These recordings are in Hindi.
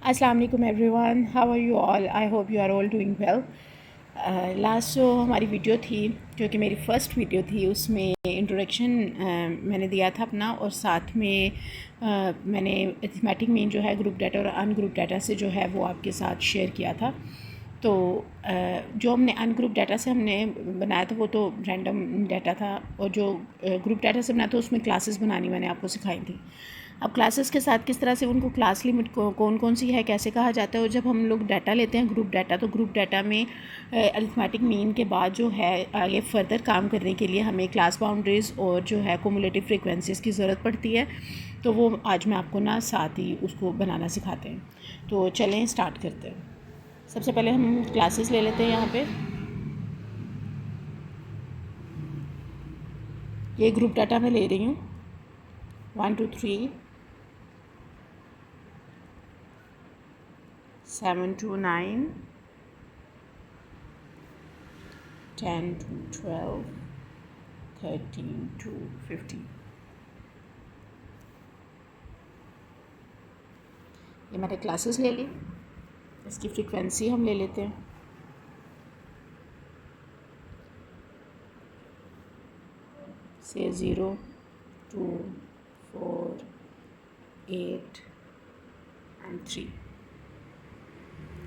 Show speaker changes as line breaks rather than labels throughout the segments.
अस्सलाम वालेकुम everyone, how are you all? I hope you are all doing well. Last जो हमारी वीडियो थी, जो कि मेरी फ़र्स्ट वीडियो थी, उसमें इंट्रोडक्शन मैंने दिया था अपना, और साथ में मैंने अरिथमेटिक मीन जो है ग्रुप डाटा और अनग्रुप डाटा से जो है वो आपके साथ शेयर किया था। तो जो हमने अनग्रुप डाटा से हमने बनाया था वो तो रैंडम डाटा था, और जो ग्रुप डाटा से बनाया था उसमें क्लासेस बनानी मैंने आपको सिखाई थी। अब क्लासेस के साथ किस तरह से उनको क्लास लिमिट कौन कौन सी है, कैसे कहा जाता है, और जब हम लोग डाटा लेते हैं ग्रुप डाटा, तो ग्रुप डाटा में अरिथमेटिक मीन के बाद जो है आगे फर्दर काम करने के लिए हमें क्लास बाउंड्रीज़ और जो है कुमुलेटिव फ्रीक्वेंसीज़ की ज़रूरत पड़ती है। तो वो आज मैं आपको ना साथ ही उसको बनाना सिखाते हैं। तो चलें स्टार्ट करते हैं। सबसे पहले हम क्लासेस ले लेते हैं। यहाँ पे ये ग्रुप डाटा मैं ले रही हूँ 1 2 3 7 to 9 10 to 12 13 to 15। ये मैंने क्लासेस ले ली। इसकी फ्रीक्वेंसी हम ले लेते हैं। से 0 2 4 8 and 3।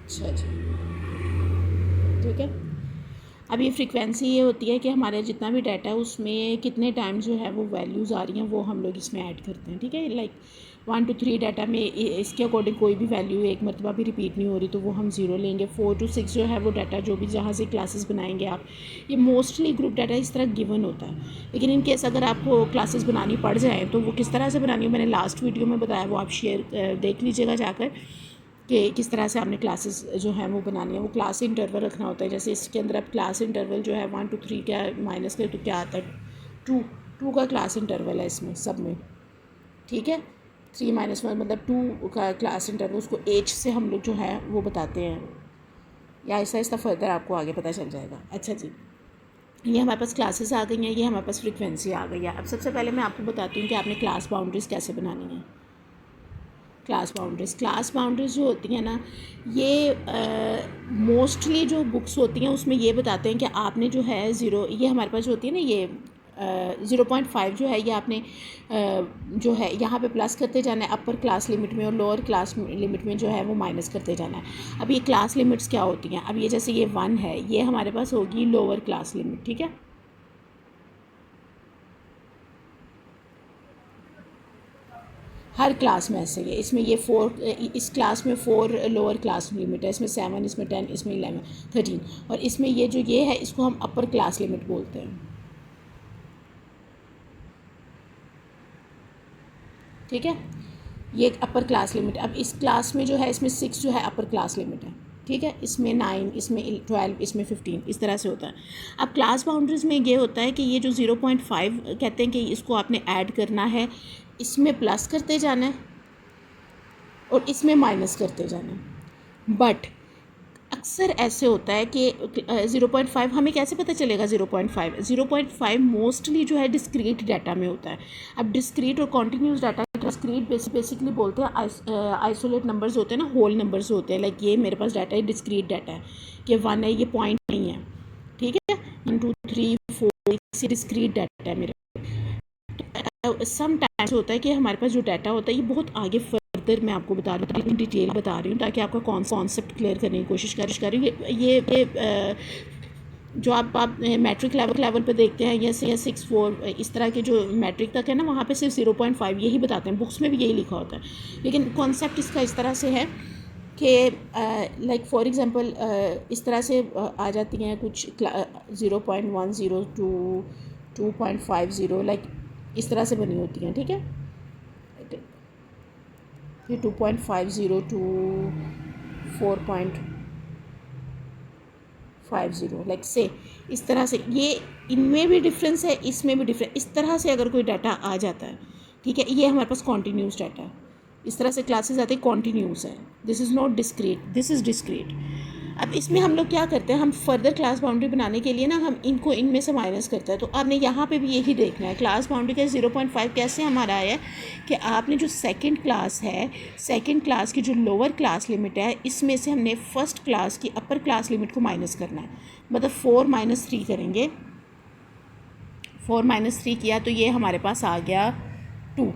अच्छा जी, ठीक है। अब ये फ्रीक्वेंसी ये होती है कि हमारे जितना भी डाटा है उसमें कितने टाइम जो है वो वैल्यूज़ आ रही हैं, वो हम लोग इसमें ऐड करते हैं। ठीक है, लाइक 1 to 3 डाटा में इसके अकॉर्डिंग कोई भी वैल्यू एक मरतबा भी रिपीट नहीं हो रही, तो वो हम 0 लेंगे। 4 to 6 जो है वो डाटा जो भी जहाँ से क्लासेस बनाएंगे आप, ये मोस्टली ग्रुप डाटा इस तरह गिवन होता है। लेकिन इन केस अगर आपको क्लासेस बनानी पड़ जाए तो वो किस तरह से बनानी है, मैंने लास्ट वीडियो में बताया, वो आप शेयर देख लीजिएगा जाकर कि किस तरह से आपने क्लासेस जो है वो बनानी है। वो क्लास इंटरवल रखना होता है। जैसे इसके अंदर अब क्लास इंटरवल जो है 1 to 3 क्या माइनस करें तो क्या आता है, 2 का क्लास इंटरवल है इसमें सब में। ठीक है, 3 - 1 मतलब 2 का क्लास इंटरवल, उसको एज से हम लोग जो है वो बताते हैं, या ऐसा ऐसा फर्दर आपको आगे पता चल जाएगा। अच्छा जी, ये हमारे पास क्लासेस आ गई हैं, ये हमारे पास फ्रीक्वेंसी आ गई है। अब सबसे पहले मैं आपको बताती हूँ कि आपने क्लास बाउंड्रीज़ कैसे बनानी है। क्लास बाउंड्रीज़ जो होती हैं ना, ये मोस्टली जो बुक्स होती हैं उसमें ये बताते हैं कि आपने जो है ज़ीरो, ये हमारे पास जो होती है ना, ये 0.5 जो है ये आपने जो है यहाँ पे प्लस करते जाना है अपर क्लास लिमिट में, और लोअर क्लास लिमिट में जो है वो माइनस करते जाना है। अब ये क्लास लिमिट्स क्या होती हैं, अब ये जैसे ये 1 है, ये हमारे पास होगी लोअर क्लास लिमिट। ठीक है, हर क्लास में ऐसे ही है। इसमें ये 4, इस क्लास में 4 लोअर क्लास लिमिट है, इसमें 7, इसमें 10, इसमें 11 13, और इसमें ये जो ये है इसको हम अपर क्लास लिमिट बोलते हैं। ठीक है, ये एक अपर क्लास लिमिट। अब इस क्लास में जो है इसमें 6 जो है अपर क्लास लिमिट है। ठीक है, इसमें 9, इसमें 12, इसमें 15, इस तरह से होता है। अब क्लास बाउंड्रीज़ में ये होता है कि ये जो 0.5 कहते हैं कि इसको आपने ऐड करना है, इसमें प्लस करते जाना है और इसमें माइनस करते जाना। बट अक्सर ऐसे होता है कि 0.5 हमें कैसे पता चलेगा 0.5 मोस्टली जो है डिस्क्रीट डाटा में होता है। अब डिस्क्रीट और कॉन्टीन्यूस डाटा, डिस्क्रीट बेसिकली बोलते हैं आइसोलेट नंबर्स होते हैं ना, होल नंबर्स होते हैं। लाइक ये मेरे पास डाटा है, डिस्क्रीट डाटा है कि 1 है, ये पॉइंट नहीं है। ठीक है, 1 2 3 4 ये डिस्क्रीट डाटा है मेरे। सम टाइम्स होता है कि हमारे पास जो डाटा होता है ये बहुत आगे फर्दर मैं आपको बता रही हूँ, डिटेल बता रही हूँ ताकि आपका कॉन्सेप्ट क्लियर करने की कोशिश कर रही हूँ। ये जो आप मैट्रिक लेवल पे देखते हैं, या 6 4 इस तरह के जो मैट्रिक तक है ना, वहाँ पे सिर्फ 0.5 यही बताते हैं, बुक्स में भी यही लिखा होता है। लेकिन कॉन्सेप्ट इसका इस तरह से है कि लाइक फॉर एग्जांपल इस तरह से आ जाती हैं कुछ 0.10 to 2.50, लाइक इस तरह से बनी होती हैं। ठीक है, फिर 2.50 to 4.50, लाइक से इस तरह से। ये इनमें भी डिफरेंस है, इसमें भी डिफरेंस। इस तरह से अगर कोई डाटा आ जाता है, ठीक है, ये हमारे पास कॉन्टीन्यूस डाटा है। इस तरह से क्लासेस आती है, कॉन्टीन्यूस है। This is not discrete, this is discrete. अब इसमें हम लोग क्या करते हैं, हम फर्दर क्लास बाउंड्री बनाने के लिए ना हम इनको इनमें से माइनस करते हैं। तो आपने यहाँ पे भी यही देखना है, क्लास बाउंड्री का 0.5 कैसे हमारा आया है कि आपने जो सेकंड क्लास है, सेकंड क्लास की जो लोअर क्लास लिमिट है, इसमें से हमने फर्स्ट क्लास की अपर क्लास लिमिट को माइनस करना है। मतलब 4 - 3 करेंगे, 4 - 3 किया तो ये हमारे पास आ गया 2,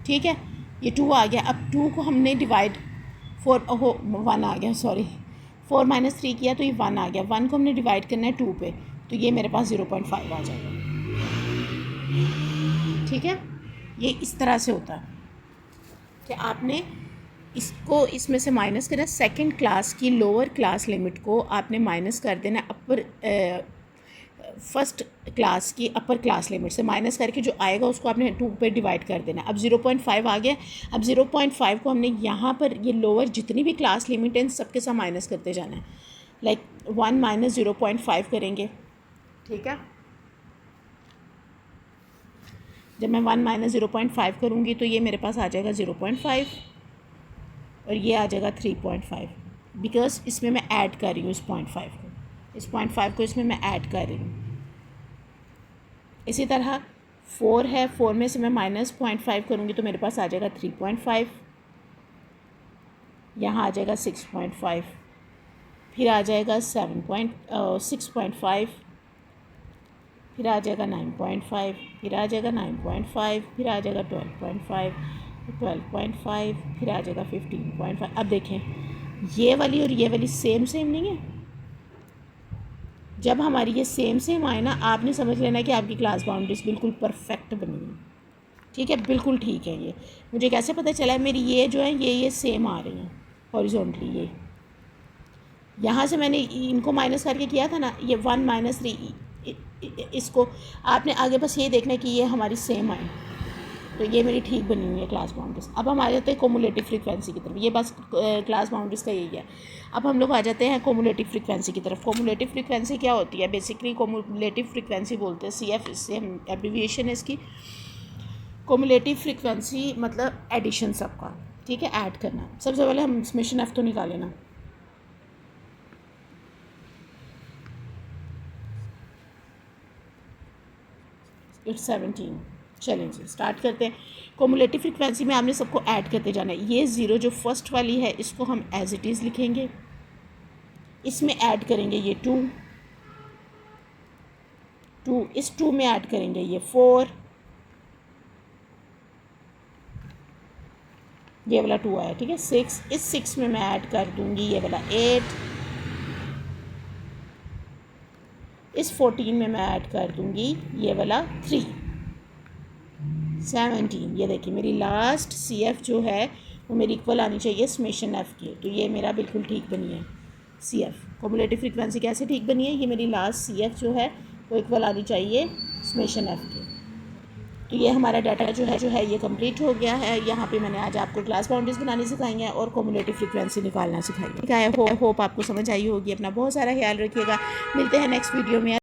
ठीक है, ये 2 आ गया। अब 2 को हमने डिवाइड 1 आ गया, सॉरी 4 - 3 किया तो ये 1 आ गया। 1 को हमने डिवाइड करना है 2 पे, तो ये मेरे पास 0.5 आ जाएगा, ठीक है। ये इस तरह से होता है कि आपने इसको इसमें से माइनस करना, सेकंड क्लास की लोअर क्लास लिमिट को आपने माइनस कर देना अपर फर्स्ट क्लास की अपर क्लास लिमिट से, माइनस करके जो आएगा उसको आपने 2 पे डिवाइड कर देना। अब 0.5 आ गया। अब 0.5 को हमने यहाँ पर ये लोअर जितनी भी क्लास लिमिट है सबके साथ माइनस करते जाना है। लाइक 1 - 0.5 करेंगे, ठीक है। जब मैं 1 - 0.5 करूँगी तो ये मेरे पास आ जाएगा 0.5 और ये आ जाएगा 3.5, बिकॉज इसमें मैं ऐड कर रही हूँ इस 0.5 को, इस 0.5 को इसमें मैं ऐड कर रही हूँ। इसी तरह 4 है, 4 में से मैं -0.5 करूँगी तो मेरे पास आ जाएगा 3.5, यहाँ आ जाएगा 6.5, फिर आ जाएगा 6.5, फिर आ जाएगा 9.5, फिर आ जाएगा 9.5, फिर आ जाएगा 12.5, 12.5, फिर आ जाएगा 15.5। अब देखें ये वाली और ये वाली सेम नहीं है। जब हमारी ये सेम आए ना, आपने समझ लेना कि आपकी क्लास बाउंड्रीज बिल्कुल परफेक्ट बनी है, ठीक है, बिल्कुल ठीक है। ये मुझे कैसे पता चला है, मेरी ये जो है ये सेम आ रही हैं हॉरिजॉन्टली। ये यहाँ से मैंने इनको माइनस करके किया था ना, ये 1 - 3, इसको आपने आगे बस ये देखना है कि ये हमारी सेम आए, तो ये मेरी ठीक बनी हुई है क्लास बाउंड्रीज। अब हम आ जाते हैं कोमुलेटिव फ्रीक्वेंसी की तरफ। ये बस क्लास बाउंड्रीज का यही है। अब हम लोग आ जाते हैं कोमुलेटिव फ्रीक्वेंसी की तरफ। कोमुलेटिव फ्रीक्वेंसी क्या होती है? बेसिकली कोमुलेटिव फ्रीक्वेंसी बोलते हैं CF, इससे हम एब्रीविएशन है इसकी। कोमुलेटिव फ्रीक्वेंसी मतलब एडिशन सबका, ठीक है, ऐड करना। सबसे पहले हम समेशन F तो निकाले ना। इट्स 17। चलें जी स्टार्ट करते हैं। कोमुलेटिव फ्रीक्वेंसी में आपने सबको ऐड करते जाना है। ये 0 जो फर्स्ट वाली है इसको हम एज इट इज़ लिखेंगे, इसमें ऐड करेंगे ये 2, इस 2 में ऐड करेंगे ये 4, ये वाला 2 आया, ठीक है। 6, इस 6 में मैं ऐड कर दूंगी ये वाला 8, इस 14 में मैं ऐड कर दूंगी ये वाला 3, 17। ये देखिए मेरी लास्ट CF जो है वो मेरी इक्वल आनी चाहिए समेशन F की, तो ये मेरा बिल्कुल ठीक बनी है CF। कोमुलेटिव फ्रीक्वेंसी कैसे ठीक बनी है? ये मेरी लास्ट CF जो है वो इक्वल आनी चाहिए समेशन F की। तो ये हमारा डाटा जो है ये कंप्लीट हो गया है। यहाँ पे मैंने आज आपको क्लास बाउंड्रीज बनानी सिखाई है और कोमुलेटिव फ्रीक्वेंसी निकालना सिखाई है। होप आपको समझ आई होगी। अपना बहुत सारा ख्याल रखिएगा। मिलते हैं नेक्स्ट वीडियो में।